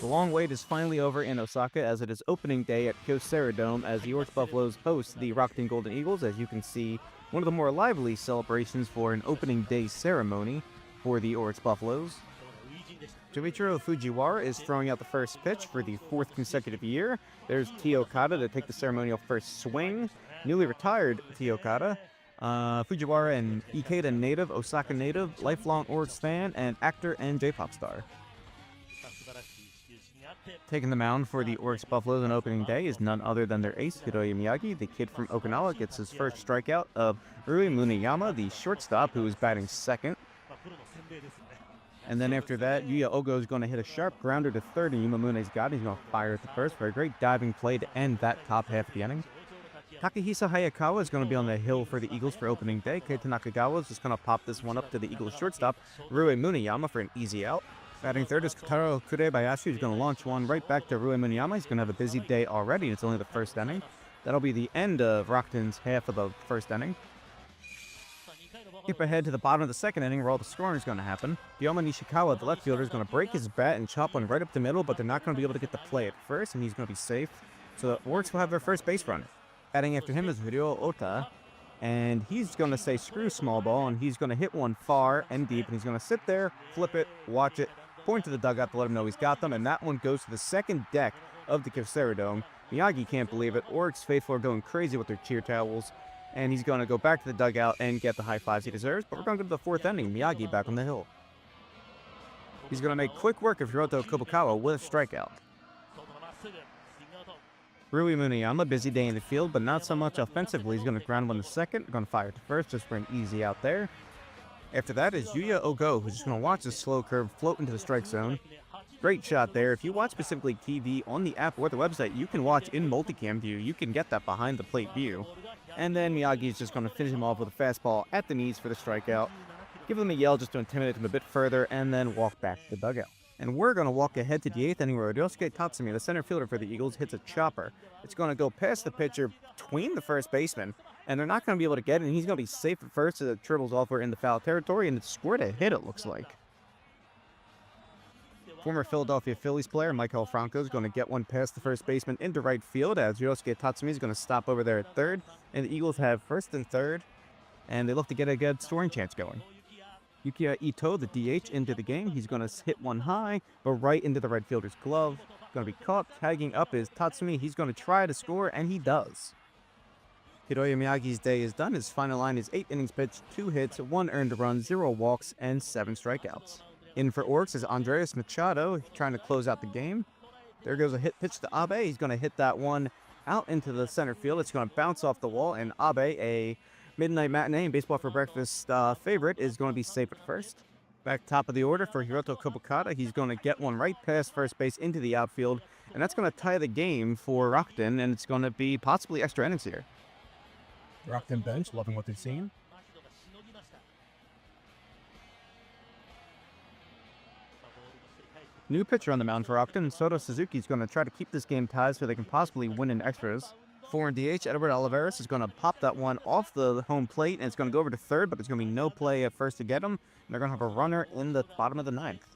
The long wait is finally over in Osaka as it is opening day at Kyocera Dome as the Orix Buffaloes host the Rakuten Golden Eagles. As you can see, one of the more lively celebrations for an opening day ceremony for the Orix Buffaloes. Joichiro Fujiwara is throwing out the first pitch for the fourth consecutive year. There's T. Okada to take the ceremonial first swing. Newly retired T. Okada. Fujiwara, an Ikeda native, Osaka native, lifelong Orix fan, and actor and J-pop star. Taking the mound for the Orix Buffaloes on opening day is none other than their ace, Hiroya Miyagi. The kid from Okinawa gets his first strikeout of Rui Muneyama, the shortstop, who is batting second. And then after that, Yuya Ogo is going to hit a sharp grounder to third, and Yumamune's got it. He's going to fire at the first for a great diving play to end that top half of the inning. Takehisa Hayakawa is going to be on the hill for the Eagles for opening day. Keita Nakagawa is just going to pop this one up to the Eagles shortstop, Rui Muneyama, for an easy out. Batting third is Kotaro Kurebayashi, who's going to launch one right back to Rui Muneyama. He's going to have a busy day already, and it's only the first inning. That'll be the end of Rakuten's half of the first inning. Skip ahead to the bottom of the second inning where all the scoring is going to happen. Ryoma Nishikawa, the left fielder, is going to break his bat and chop one right up the middle, but they're not going to be able to get the play at first, and he's going to be safe. So the Orix will have their first base runner. Batting after him is Ryo Ota, and he's going to say screw small ball, and he's going to hit one far and deep, and he's going to sit there, flip it, watch it, point to the dugout to let him know he's got them, and that one goes to the second deck of the Kyocera Dome. Miyagi can't believe it. Orix faithful are going crazy with their cheer towels, and he's going to go back to the dugout and get the high fives he deserves, but we're going to go to the fourth inning. Miyagi back on the hill. He's going to make quick work of Hiroto Kobukawa with a strikeout. Rui Muneyama, busy day in the field, but not so much offensively. He's going to ground one to second, going to fire to first just for an easy out there. After that is Yuya Ogo, who's just going to watch the slow curve float into the strike zone. Great shot there. If you watch specifically TV on the app or the website, you can watch in multicam view. You can get that behind the plate view. And then Miyagi is just going to finish him off with a fastball at the knees for the strikeout. Give him a yell just to intimidate him a bit further, and then walk back to the dugout. And we're going to walk ahead to the eighth inning where Ryosuke Tatsumi, the center fielder for the Eagles, hits a chopper. It's going to go past the pitcher, between the first baseman, and they're not going to be able to get it, and he's going to be safe at first as it triples off in the foul territory, and it's squared a hit, it looks like. Former Philadelphia Phillies player Michael Franco is going to get one past the first baseman into right field as Ryosuke Tatsumi is going to stop over there at third, and the Eagles have first and third, and they look to get a good scoring chance going. Yukiya Ito, the DH, into the game. He's going to hit one high, but right into the right fielder's glove. Going to be caught. Tagging up is Tatsumi. He's going to try to score, and he does. Hiroya Miyagi's day is done. His final line is 8 innings pitched, 2 hits, 1 earned run, 0 walks, and 7 strikeouts. In for Orix is Andres Machado, trying to close out the game. There goes a hit pitch to Abe. He's going to hit that one out into the center field. It's going to bounce off the wall, and Abe, a midnight matinee and baseball for breakfast favorite, is going to be safe at first. Back top of the order for Hiroto Kobukata. He's going to get one right past first base into the outfield, and that's going to tie the game for Rakuten, and it's going to be possibly extra innings here. Rakuten bench, loving what they've seen. New pitcher on the mound for Rakuten. Soto Suzuki is going to try to keep this game tied so they can possibly win in extras. Foreign DH, Edward Olivares, is going to pop that one off the home plate, and it's going to go over to third, but there's going to be no play at first to get him. And they're going to have a runner in the bottom of the ninth.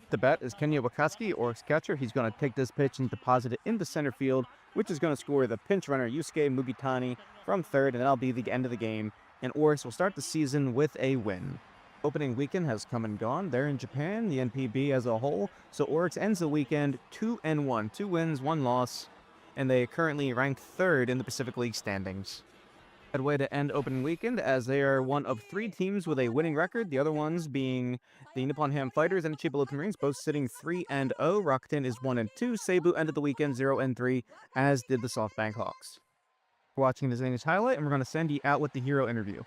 The bat is Kenya Wakatsuki, Orix catcher. He's going to take this pitch and deposit it into center field, which is going to score the pinch runner Yusuke Mugitani from third, and that'll be the end of the game. And Orix will start the season with a win. Opening weekend has come and gone. They're in Japan, the NPB as a whole. So Orix ends the weekend 2-1, 2 wins, 1 loss, and they currently ranked third in the Pacific League standings. Good way to end opening weekend, as they are one of 3 teams with a winning record. The other ones being the Nippon Ham Fighters and the Chiba Lotus Marines, both sitting 3-0. Rakuten is 1-2. Seibu ended the weekend 0-3, as did the SoftBank Hawks. For watching this English highlight, and we're going to send you out with the hero interview.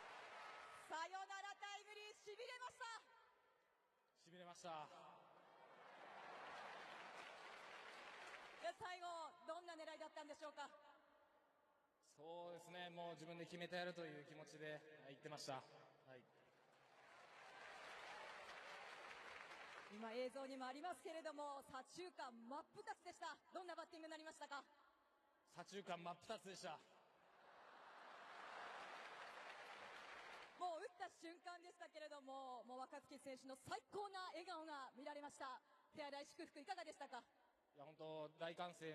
た瞬間でしたけれども、もう若月選手の最高な笑顔が見られました。手洗い祝福いかがでしたか？いや本当大歓声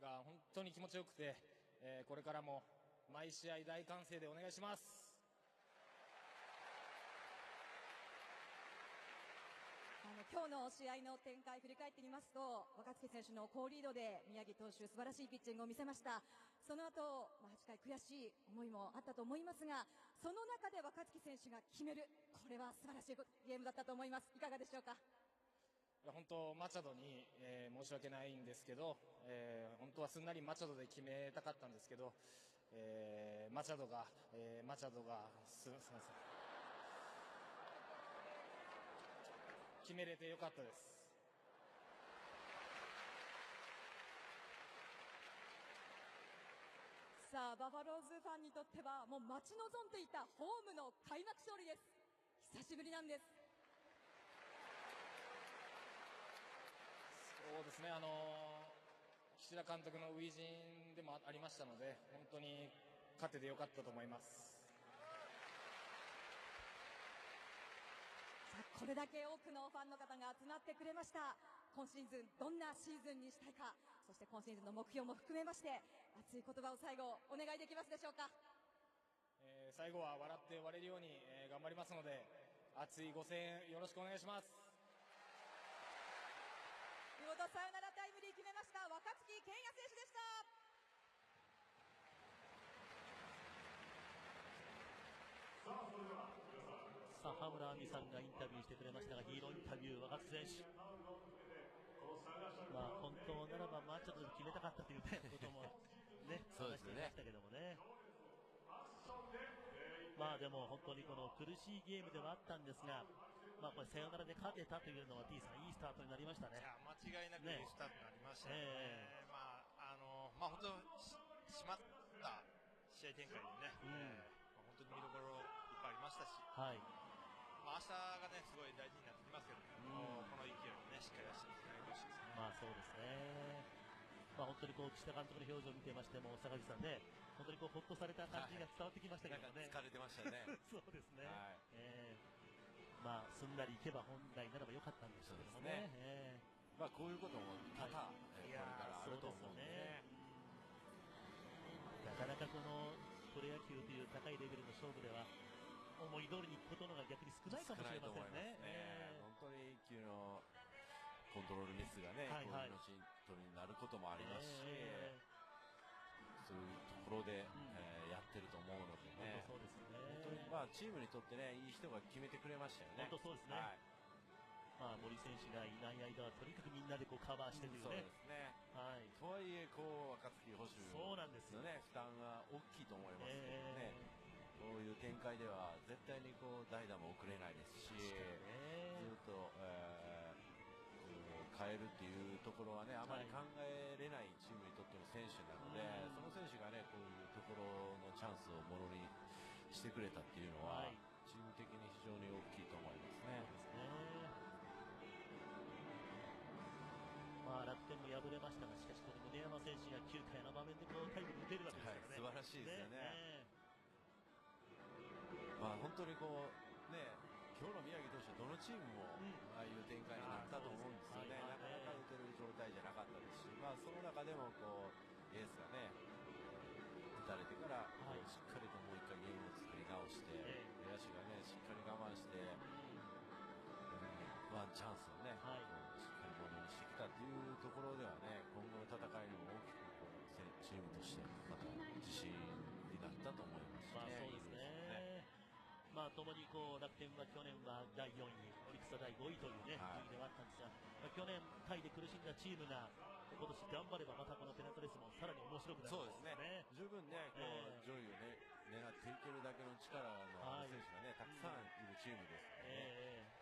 が本当に気持ちよくて、これからも毎試合大歓声でお願いします。今日の試合の展開振り返ってみますと、若月選手の好リードで宮城投手素晴らしいピッチングを見せました。その後、8回悔しい思いもあったと思いますが、その中で若月選手が決める、これは素晴らしいゲームだったと思います。いかがでしょうか？いや本当マチャドに、申し訳ないんですけど、本当はすんなりマチャドで決めたかったんですけど、マチャドがすみません、決めれてよかったです。さあバファローズファンにとってはもう待ち望んでいたホームの開幕勝利です。久しぶりなんです。そうですね、岸田監督の初陣でもありましたので、本当に勝ててよかったと思います。さあこれだけ多くのファンの方が集まってくれました。今シーズンどんなシーズンにしたいか、そして今シーズンの目標も含めまして熱い言葉を最後お願いできますでしょうか？最後は笑って終われるように、頑張りますので、熱いご声援よろしくお願いします。見事サヨナラタイムリー決めました若月健也選手でした。さあ羽村亜美さんがインタビューしてくれましたが、ヒーローインタビュー若月選手、本当ならばマッチョで決めたかったという、こともね話していましたけどもね。でも本当にこの苦しいゲームではあったんですが、これサヨナラで勝てたというのは T さん、いいスタートになりましたね。いや間違いなくいいスタートになりましたね。本当締まった試合展開でね、本当に見どころいっぱいありましたし、明日がねすごい大事になってきますけど、この勢いをねしっかり出していってほしいですね。そうですね。本当に岸田監督の表情を見てましても、坂口さんね、本当にほっとされた感じが伝わってきましたけどね。疲れてましたね。そうですね。すんなりいけば本来ならば良かったんですけどもね。こういうことも多々これからあると思うんでね。なかなかこのプロ野球という高いレベルの勝負では思い通りにいくことのが逆に少ないかもしれませんね。本当に一球のコントロールミスがね、攻撃のヒントになることもありますし、そういうところでやってると思うのでね、本当にチームにとってね、いい人が決めてくれましたよね。本当そうですね。森選手がいない間はとにかくみんなでカバーしてというね。そうですね。とはいえ若月捕手のね負担は大きいと思いますけどね。こういう展開では絶対に代打も送れないですし、ずっと変えるっていうところはねあまり考えれないチームにとっての選手なので、その選手がねこういうところのチャンスをものにしてくれたっていうのは、チーム的に非常に大きいと思いますね。楽天も敗れましたが、しかしこの宗山選手が9回の場面でタイムリー打てるわけですからね。素晴らしいですよね。本当に今日の宮城投手はどのチームもああいう展開になったと思うんですよね。なかなか打てる状態じゃなかったですし、その中でもエースがね打たれてからしっかりともう一回ゲームを作り直して、野手がねしっかり我慢してワンチャンスをねしっかりものにしてきたっていうところではね、今後の戦いにも大きくチームとしてまた自信になったと思いますしね。そうですね。ともに楽天は去年は第4位、オリックスは第5位というね、順位ではあったんですが、去年タイで苦しんだチームが今年頑張ればまたこのペナントレースもさらに面白くなる。そうですね。十分ね上位をね狙っていけるだけの力のある選手がねたくさんいるチームですからね。